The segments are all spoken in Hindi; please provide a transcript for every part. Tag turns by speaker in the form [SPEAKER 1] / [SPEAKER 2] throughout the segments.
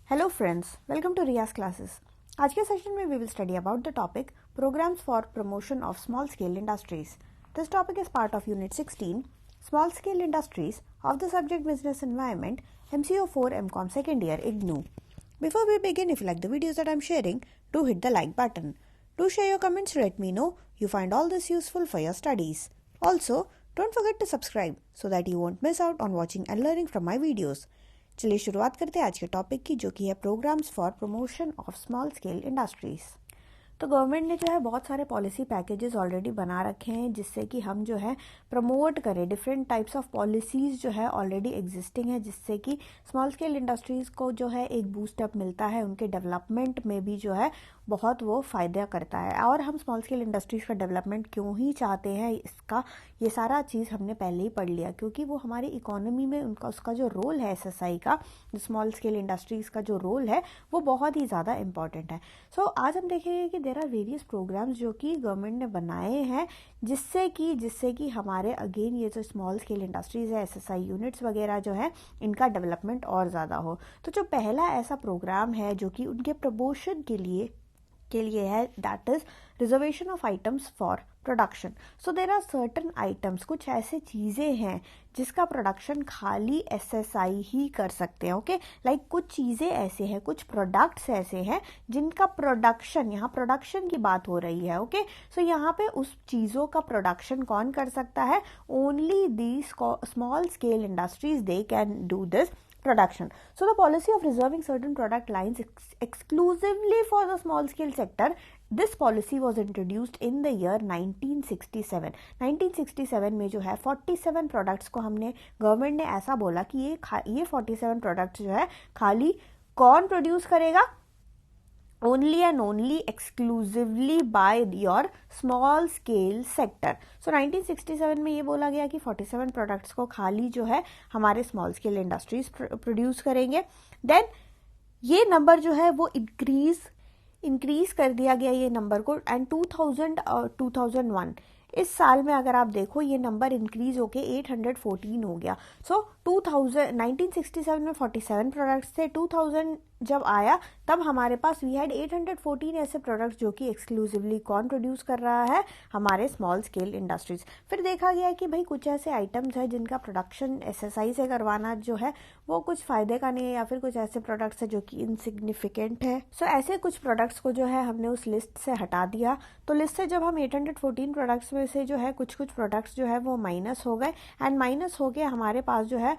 [SPEAKER 1] Hello friends, welcome to Riyaz classes. आज के सेशन में we will study about the topic programmes for promotion of small scale industries. This topic is part of unit 16 small scale industries of the subject business environment MCO4 MCOM second year IGNOU. Before we begin, if you like the videos that I'm sharing, do hit the like button. Do share your comments to let me know you find all this useful for your studies. Also, don't forget to subscribe so that you won't miss out on watching and learning from my videos. चलिए शुरुआत करते हैं आज के टॉपिक की, जो कि है programmes for promotion of small scale industries. तो गवर्नमेंट ने जो है बहुत सारे पॉलिसी पैकेजेस ऑलरेडी बना रखे हैं जिससे कि हम जो है प्रमोट करें। डिफरेंट टाइप्स ऑफ पॉलिसीज जो है ऑलरेडी एग्जिस्टिंग है जिससे कि स्मॉल स्केल इंडस्ट्रीज को जो है एक बूस्टअप मिलता है, उनके डेवलपमेंट में भी जो है बहुत वो फ़ायदा करता है। और हम स्मॉल स्केल इंडस्ट्रीज़ का डेवलपमेंट क्यों ही चाहते हैं, इसका ये सारा चीज़ हमने पहले ही पढ़ लिया, क्योंकि वो हमारी इकोनॉमी में उसका जो रोल है SSI का, स्मॉल स्केल इंडस्ट्रीज़ का जो रोल है वो बहुत ही ज़्यादा इंपॉर्टेंट है। सो आज हम देखेंगे कि देयर आर वेरियस प्रोग्राम्स जो कि गवर्नमेंट ने बनाए हैं जिससे कि हमारे अगेन ये जो स्मॉल स्केल इंडस्ट्रीज़ है, SSI यूनिट्स वगैरह जो है, इनका डेवलपमेंट और ज़्यादा हो। तो जो पहला ऐसा प्रोग्राम है जो कि उनके प्रमोशन के लिए है, that is reservation of items for production. So there are certain items, कुछ ऐसे चीज़ें हैं जिसका प्रोडक्शन खाली SSI ही कर सकते हैं। ओके, लाइक कुछ चीज़ें ऐसे हैं, कुछ प्रोडक्ट्स ऐसे हैं जिनका प्रोडक्शन, यहाँ प्रोडक्शन की बात हो रही है। ओके, सो यहाँ पे उस चीज़ों का प्रोडक्शन कौन कर सकता है? Only these small scale industries, they can do this production. So the policy of reserving certain product lines exclusively for the small scale sector, this policy was introduced in the year 1967. 1967 में जो है 47 प्रोडक्ट्स को हमने, गवर्नमेंट ने ऐसा बोला कि ये 47 प्रोडक्ट्स जो है खाली कौन प्रोड्यूस करेगा? Only and only exclusively by your small scale sector. So 1967 में ये बोला गया कि 47 प्रोडक्ट्स को खाली जो है हमारे स्मॉल स्केल इंडस्ट्रीज प्रोड्यूस करेंगे। देन ये नंबर जो है वो इंक्रीज कर दिया गया ये नंबर को, एंड 2000 और 2001 इस साल में अगर आप देखो ये नंबर इंक्रीज होके 814 हो गया। सो 1967 में 47 प्रोडक्ट्स थे, 2000 जब आया तब हमारे पास वी हैड 814 ऐसे प्रोडक्ट्स जो कि एक्सक्लूसिवली कौन प्रोड्यूस कर रहा है? हमारे स्मॉल स्केल इंडस्ट्रीज। फिर देखा गया कि भाई कुछ ऐसे आइटम्स हैं जिनका प्रोडक्शन SSI से करवाना जो है वो कुछ फ़ायदे का नहीं है, या फिर कुछ ऐसे प्रोडक्ट्स है जो कि इनसिग्निफिकेंट है। सो ऐसे कुछ प्रोडक्ट्स को जो है हमने उस लिस्ट से हटा दिया। तो लिस्ट से जब हम 814 प्रोडक्ट्स में से जो है कुछ प्रोडक्ट्स जो है वो माइनस हो गए, एंड माइनस हो के हमारे पास जो है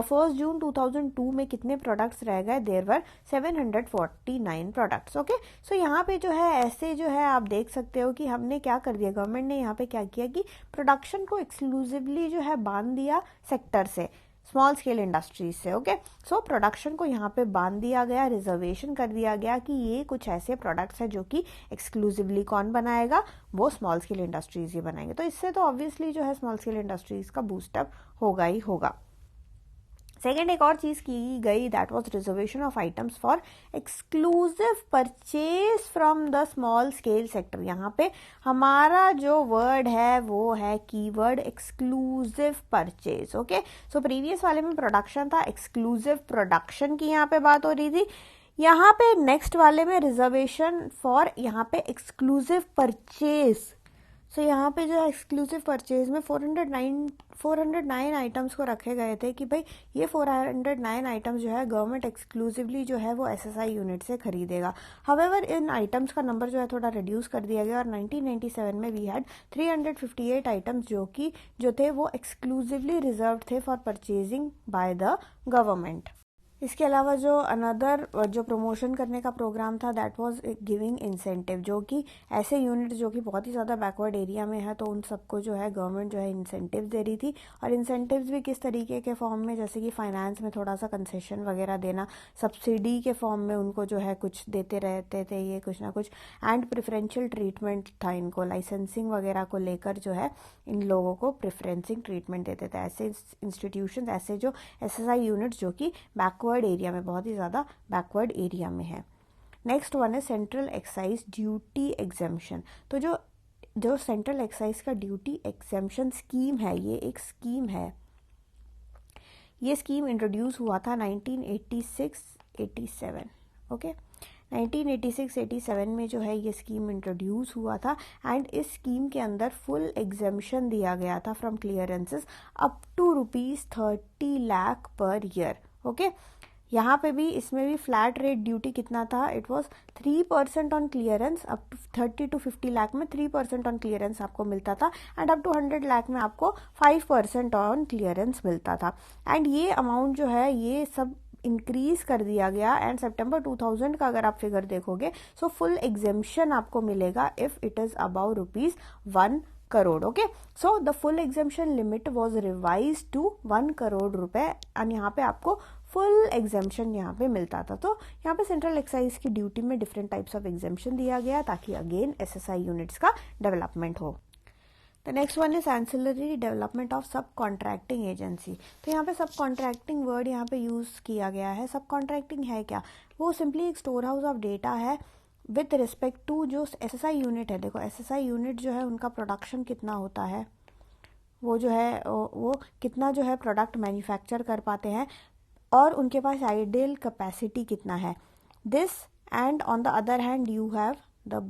[SPEAKER 1] 1 जून 2002 में कितने प्रोडक्ट्स रह गए? There were 749 products. Okay, so यहाँ पे जो है ऐसे जो है आप देख सकते हो कि हमने क्या कर दिया, गवर्नमेंट ने यहाँ पे क्या किया कि प्रोडक्शन को एक्सक्लूसिवली जो है बांध दिया सेक्टर से, स्मॉल स्केल इंडस्ट्रीज से। ओके, सो प्रोडक्शन को यहाँ पे बांध दिया गया, रिजर्वेशन कर दिया गया कि ये कुछ ऐसे प्रोडक्ट्स हैं जो कि एक्सक्लूसिवली कौन बनाएगा? वो स्मॉल स्केल इंडस्ट्रीज ही बनाएंगे। तो इससे तो ऑब्वियसली जो है स्मॉल स्केल इंडस्ट्रीज का बूस्टअप होगा ही होगा। सेकेंड एक और चीज़ की गई, that was reservation of items for exclusive purchase from the small scale sector. यहाँ पे हमारा जो वर्ड है वो है keyword exclusive purchase. Okay, so previous वाले में प्रोडक्शन था, एक्सक्लूसिव प्रोडक्शन की यहाँ पे बात हो रही थी। यहाँ पे नेक्स्ट वाले में रिजर्वेशन फॉर यहाँ पे एक्सक्लूसिव परचेज। सो यहाँ पे जो है एक्सक्लूसिव परचेज में 409 आइटम्स को रखे गए थे कि भाई ये 409 आइटम्स जो है गवर्नमेंट एक्सक्लूसिवली जो है वो SSI यूनिट से खरीदेगा। हावेवर इन आइटम्स का नंबर जो है थोड़ा रिड्यूस कर दिया गया, और 1997 में वी हैड 358 आइटम्स जो थे वो एक्सक्लूसिवली रिजर्व थे for purchasing by the government. इसके अलावा जो अनदर जो प्रमोशन करने का प्रोग्राम था, दैट वाज गिविंग इंसेंटिव, जो कि ऐसे यूनिट जो कि बहुत ही ज़्यादा बैकवर्ड एरिया में है तो उन सबको जो है गवर्नमेंट जो है इंसेंटिव दे रही थी। और इंसेंटिव्स भी किस तरीके के फॉर्म में, जैसे कि फाइनेंस में थोड़ा सा कंसेशन वगैरह देना, सब्सिडी के फॉर्म में उनको जो है कुछ देते रहते थे ये कुछ ना कुछ, एंड प्रेफरेंशियल ट्रीटमेंट था इनको, लाइसेंसिंग वगैरह को लेकर जो है इन लोगों को प्रेफरेंसिंग ट्रीटमेंट देते थे। ऐसे इंस्टीट्यूशन, ऐसे जो SSI यूनिट्स जो कि बैकवर्ड एरिया में, बहुत ही ज़्यादा बैकवर्ड एरिया में है। नेक्स्ट वन है सेंट्रल एक्साइज ड्यूटी एग्जेम्पशन। तो जो सेंट्रल एक्साइज का ड्यूटी एग्जेम्पशन स्कीम है, ये एक स्कीम है, ये स्कीम इंट्रोड्यूस हुआ था 1986 1987, ओके 1986-87 में जो है ये स्कीम इंट्रोड्यूस हुआ था एंड इस स्कीम के अंदर फुल एग्जेम्पशन दिया गया था from clearances up to ₹30 lakh per year, okay. यहाँ पे भी इसमें भी फ्लैट रेट ड्यूटी कितना था, it was 3% on clearance, up to 30 to 50 lakh में 3% ऑन क्लियरेंस आपको मिलता था एंड अप टू 100 लाख में आपको 5% ऑन क्लियरेंस मिलता था। एंड ये अमाउंट जो है ये सब इंक्रीज कर दिया गया एंड सितंबर 2000 का अगर आप फिगर देखोगे सो फुल एग्जेम्पशन आपको मिलेगा if it is about ₹1 crore, okay. So the full exemption limit was revise to 1 crore रुपए एंड यहाँ पे आपको फुल एग्जेम्पशन यहाँ पे मिलता था। तो यहाँ पे सेंट्रल एक्साइज की ड्यूटी में डिफरेंट टाइप्स ऑफ एग्जेम्पशन दिया गया ताकि अगेन एसएसआई यूनिट्स का डेवलपमेंट हो। The next one is ancillary development of सब कॉन्ट्रैक्टिंग एजेंसी। तो यहाँ पे सब कॉन्ट्रैक्टिंग वर्ड यहाँ पे यूज़ किया गया है। सब कॉन्ट्रैक्टिंग है क्या, वो सिंपली एक स्टोर हाउस ऑफ डेटा है विथ रिस्पेक्ट टू जो एसएसआई यूनिट है। देखो एसएसआई यूनिट जो है उनका प्रोडक्शन कितना होता है, वो जो है वो कितना जो है प्रोडक्ट मैन्युफैक्चर कर पाते हैं और उनके पास आइडियल कैपेसिटी कितना है, this and on the other hand you have the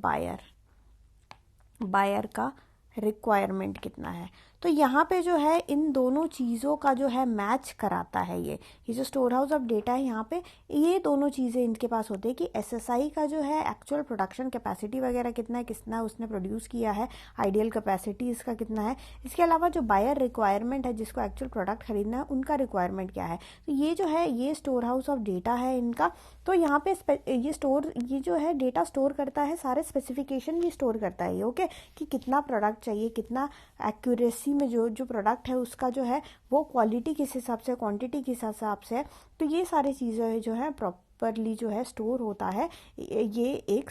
[SPEAKER 1] buyer का रिक्वायरमेंट कितना है। तो यहाँ पे जो है इन दोनों चीज़ों का जो है मैच कराता है ये जो स्टोर हाउस ऑफ डेटा है, यहाँ पे ये दोनों चीज़ें इनके पास होती है कि एसएसआई का जो है एक्चुअल प्रोडक्शन कैपेसिटी वगैरह कितना है, कितना उसने प्रोड्यूस किया है, आइडियल कैपेसिटी इसका कितना है, इसके अलावा जो बायर रिक्वायरमेंट है जिसको एक्चुअल प्रोडक्ट खरीदना है उनका रिक्वायरमेंट क्या है। तो ये जो है ये स्टोर हाउस ऑफ डेटा है इनका। तो यहाँ पे ये जो है डेटा स्टोर करता है, सारे स्पेसिफिकेशन भी स्टोर करता है ये, ओके, कि कितना प्रोडक्ट चाहिए, कितना एक्यूरेसी में जो प्रोडक्ट है उसका जो है वो क्वालिटी किस हिसाब से, क्वांटिटी किस हिसाब से है। तो ये सारी चीज़ें जो है प्रॉपरली जो है स्टोर होता है ये एक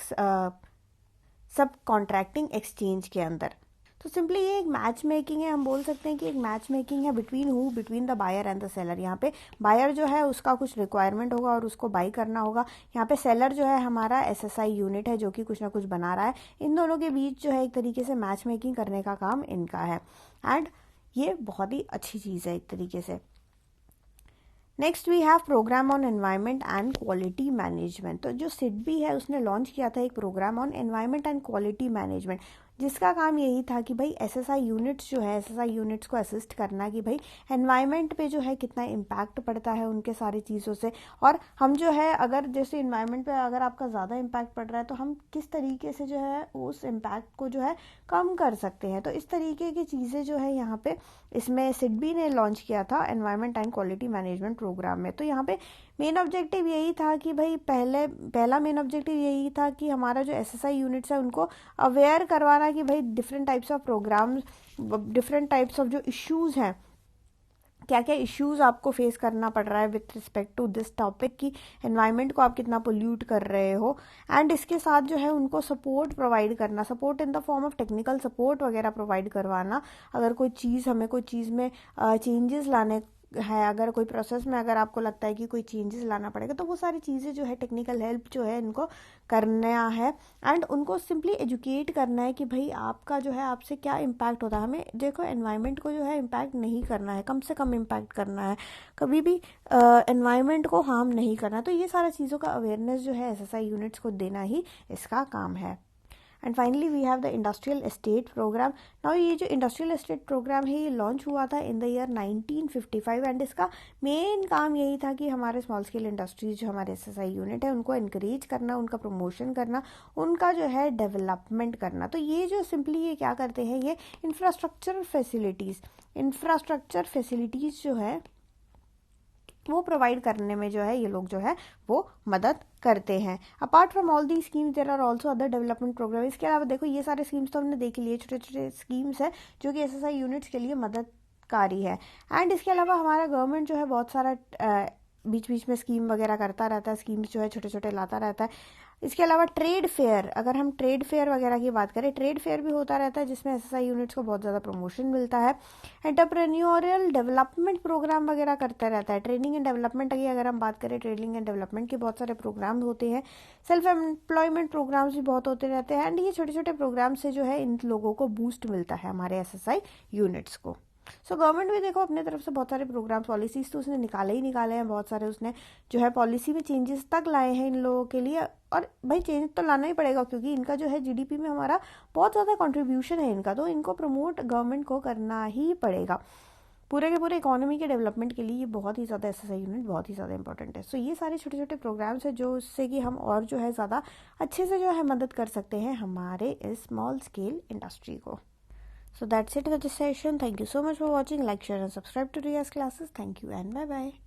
[SPEAKER 1] सब कॉन्ट्रैक्टिंग एक्सचेंज के अंदर। तो सिंपली ये एक मैच मेकिंग है, हम बोल सकते हैं कि एक मैच मेकिंग है between the buyer and the seller. यहाँ पे बायर जो है उसका कुछ रिक्वायरमेंट होगा और उसको बाई करना होगा, यहाँ पे सेलर जो है हमारा एसएसआई यूनिट है जो कि कुछ ना कुछ बना रहा है। इन दोनों के बीच जो है एक तरीके से मैच मेकिंग करने का काम इनका है एंड ये बहुत ही अच्छी चीज़ है एक तरीके से। Next we have programme on environment and quality management. तो जो सिडबी है उसने लॉन्च किया था एक programme on environment and quality management, जिसका काम यही था कि भाई एसएसआई यूनिट्स जो है एसएसआई यूनिट्स को असिस्ट करना कि भाई एनवायरनमेंट पे जो है कितना इम्पैक्ट पड़ता है उनके सारी चीज़ों से, और हम जो है अगर जैसे एनवायरनमेंट पे अगर आपका ज़्यादा इम्पैक्ट पड़ रहा है तो हम किस तरीके से जो है उस इम्पैक्ट को जो है कम कर सकते हैं। तो इस तरीके की चीज़ें जो है यहाँ पे इसमें सिडबी ने लॉन्च किया था environment and quality management programme में। तो यहाँ पे मेन ऑब्जेक्टिव यही था कि भाई पहला मेन ऑब्जेक्टिव यही था कि हमारा जो एसएसआई यूनिट्स है उनको अवेयर करवाना कि भाई different types of programmes, different types of जो इश्यूज़ हैं, क्या क्या इश्यूज़ आपको फेस करना पड़ रहा है with respect to this topic कि एनवायरनमेंट को आप कितना पोल्यूट कर रहे हो, एंड इसके साथ जो है उनको सपोर्ट प्रोवाइड करना, support in the form of technical support वगैरह प्रोवाइड करवाना। अगर कोई चीज़ हमें कोई चीज़ में चेंजेस लाने है, अगर कोई प्रोसेस में अगर आपको लगता है कि कोई चेंजेस लाना पड़ेगा तो वो सारी चीज़ें जो है टेक्निकल हेल्प जो है इनको करना है एंड उनको सिंपली एजुकेट करना है कि भाई आपका जो है आपसे क्या इम्पैक्ट होता है। हमें देखो एनवायरनमेंट को जो है इम्पैक्ट नहीं करना है, कम से कम इम्पैक्ट करना है, कभी भी एनवायरनमेंट को हार्म नहीं करना। तो ये सारा चीज़ों का अवेयरनेस जो है एसएसआई यूनिट्स को देना ही इसका काम है। And finally we have the industrial estate programme. Now ये जो इंडस्ट्रियल एस्टेट प्रोग्राम है ये लॉन्च हुआ था इन द ईयर 1955 एंड इसका मेन काम यही था कि हमारे स्मॉल स्केल इंडस्ट्रीज जो हमारे एसएसआई यूनिट है उनको एनकरेज करना, उनका प्रमोशन करना, उनका जो है डेवलपमेंट करना। तो ये जो सिंपली ये क्या करते हैं, ये इंफ्रास्ट्रक्चर फैसिलिटीज़ जो है वो प्रोवाइड करने में जो है ये लोग जो है वो मदद करते हैं। Apart from all the schemes there are also other development programme. इसके अलावा देखो ये सारे स्कीम्स तो हमने देख लिए, छोटे छोटे स्कीम्स है जो कि एसएसआई यूनिट्स के लिए मददकारी है। एंड इसके अलावा हमारा गवर्नमेंट जो है बहुत सारा बीच बीच में स्कीम वगैरह करता रहता है, स्कीम्स जो है छोटे छोटे लाता रहता है। इसके अलावा ट्रेड फेयर, अगर हम ट्रेड फेयर वगैरह की बात करें, ट्रेड फेयर भी होता रहता है जिसमें एसएसआई यूनिट्स को बहुत ज़्यादा प्रमोशन मिलता है। एंटरप्रेन्योरियल डेवलपमेंट प्रोग्राम वगैरह करता रहता है। ट्रेनिंग एंड डेवलपमेंट की अगर हम बात करें, ट्रेनिंग एंड डेवलपमेंट के बहुत सारे प्रोग्राम होते हैं। सेल्फ एम्प्लॉयमेंट प्रोग्राम्स भी बहुत होते रहते हैं एंड ये छोटे छोटे प्रोग्राम से जो है इन लोगों को बूस्ट मिलता है हमारे एसएसआई यूनिट्स को। सो गवर्नमेंट भी देखो अपने तरफ से बहुत सारे प्रोग्राम पॉलिसीज तो उसने निकाले हैं, बहुत सारे उसने जो है पॉलिसी में चेंजेस तक लाए हैं इन लोगों के लिए। और भाई चेंज तो लाना ही पड़ेगा क्योंकि इनका जो है जीडीपी में हमारा बहुत ज़्यादा कंट्रीब्यूशन है इनका, तो इनको प्रमोट गवर्नमेंट को करना ही पड़ेगा। पूरे के पूरे इकोनॉमी के डेवलपमेंट के लिए ये बहुत ही ज़्यादा एसएसआई यूनिट बहुत ही ज़्यादा इंपॉर्टेंट है। सो ये सारे छोटे छोटे प्रोग्राम्स हैं जो उससे कि हम और जो है ज़्यादा अच्छे से जो है मदद कर सकते हैं हमारे इस स्मॉल स्केल इंडस्ट्री को। So that's it for this session. Thank you so much for watching. Like, share and subscribe to Riya's classes. Thank you and bye bye.